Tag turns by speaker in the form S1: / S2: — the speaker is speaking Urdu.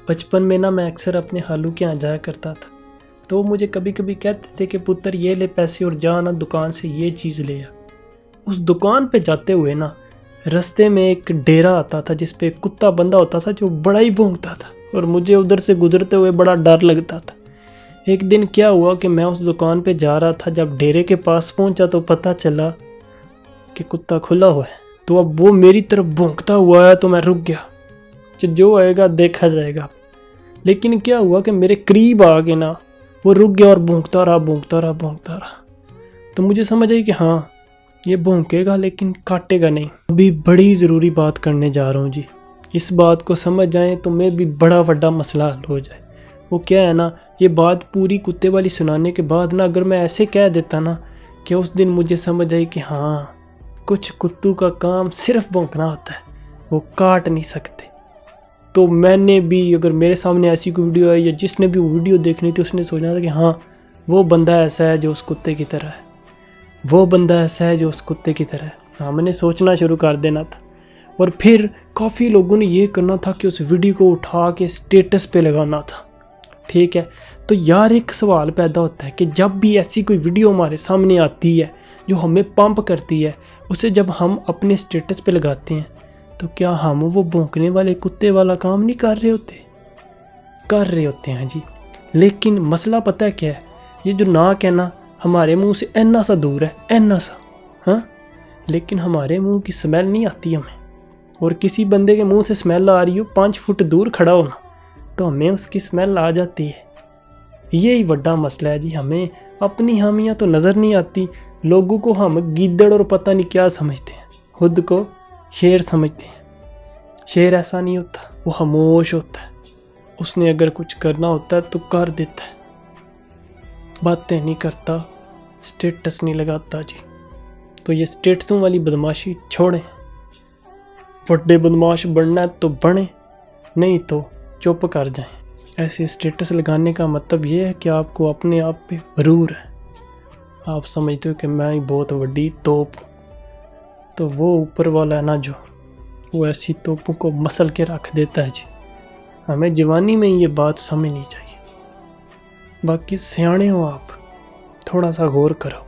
S1: بچپن میں نا میں اکثر اپنے خالو کے یہاں جایا کرتا تھا، تو وہ مجھے کبھی کبھی کہتے تھے کہ پتر یہ لے پیسے اور جا نا دکان سے یہ چیز لے آ۔ اس دکان پہ جاتے ہوئے نا رستے میں ایک ڈیرا آتا تھا جس پہ ایک کتا بندہ ہوتا تھا جو بڑا ہی بھونکتا تھا، اور مجھے ادھر سے گزرتے ہوئے بڑا ڈر لگتا تھا۔ ایک دن کیا ہوا کہ میں اس دکان پہ جا رہا تھا، جب ڈیرے کے پاس پہنچا تو پتہ چلا کہ کتا کھلا ہوا ہے، تو اب وہ میری طرف بھونکتا ہوا ہے تو میں رک گیا کہ جو آئے گا دیکھا جائے گا۔ لیکن کیا ہوا کہ میرے قریب آ کے نا وہ رک گیا اور بھونکتا رہا۔ تو مجھے سمجھ آئی کہ ہاں یہ بھونکے گا لیکن کاٹے گا نہیں۔ ابھی بڑی ضروری بات کرنے جا رہا ہوں جی، اس بات کو سمجھ جائیں تو میں بھی بڑا مسئلہ حل ہو جائے۔ وہ کیا ہے نا، یہ بات پوری کتے والی سنانے کے بعد نا اگر میں ایسے کہہ دیتا نا کہ اس دن مجھے سمجھ آئی کہ ہاں کچھ کتوں کا کام صرف بھونکنا ہوتا ہے، وہ کاٹ نہیں سکتے، تو میں نے بھی، اگر میرے سامنے ایسی کوئی ویڈیو آئی یا جس نے بھی وہ ویڈیو دیکھنی تھی اس نے سوچنا تھا کہ ہاں وہ بندہ ایسا ہے جو اس کتے کی طرح ہے، وہ بندہ ایسا ہے جو اس کتے کی طرح ہے۔ ہاں میں نے سوچنا شروع کر دینا تھا، اور پھر کافی لوگوں نے یہ کرنا تھا کہ اس ویڈیو کو اٹھا کے اسٹیٹس پہ لگانا تھا، ٹھیک ہے۔ تو یار ایک سوال پیدا ہوتا ہے کہ جب بھی ایسی کوئی ویڈیو ہمارے سامنے آتی ہے جو ہمیں پمپ کرتی ہے، اسے جب ہم اپنے اسٹیٹس پہ لگاتے ہیں تو کیا ہم وہ بھونکنے والے کتے والا کام نہیں کر رہے ہوتے ہیں جی۔ لیکن مسئلہ پتہ ہے کیا ہے، یہ جو ناک ہے نا ہمارے منہ سے اینا سا دور ہے، اینا سا، ہاں، لیکن ہمارے منہ کی سمیل نہیں آتی ہمیں، اور کسی بندے کے منہ سے سمیل آ رہی ہو 5 فٹ دور کھڑا ہونا تو ہمیں اس کی سمیل آ جاتی ہے۔ یہی بڑا مسئلہ ہے جی، ہمیں اپنی حامیاں تو نظر نہیں آتی، لوگوں کو ہم گیدڑ اور پتہ نہیں کیا سمجھتے ہیں، خود کو شیر سمجھتے ہیں۔ شیر ایسا نہیں ہوتا، وہ خاموش ہوتا ہے، اس نے اگر کچھ کرنا ہوتا ہے تو کر دیتا ہے، باتیں نہیں کرتا، سٹیٹس نہیں لگاتا جی۔ تو یہ سٹیٹسوں والی بدماشی چھوڑیں، بڑے بدماش بننا ہے تو بنیں، نہیں تو چپ کر جائیں۔ ایسے سٹیٹس لگانے کا مطلب یہ ہے کہ آپ کو اپنے آپ پہ غرور ہے، آپ سمجھتے ہو کہ میں ہی بہت بڑی توپ ہوں، تو وہ اوپر والا ہے نا جو، وہ ایسی توپوں کو مسل کے رکھ دیتا ہے جی۔ ہمیں جوانی میں یہ بات سمجھنی چاہیے۔ باقی سیانے ہو آپ، تھوڑا سا غور کرو۔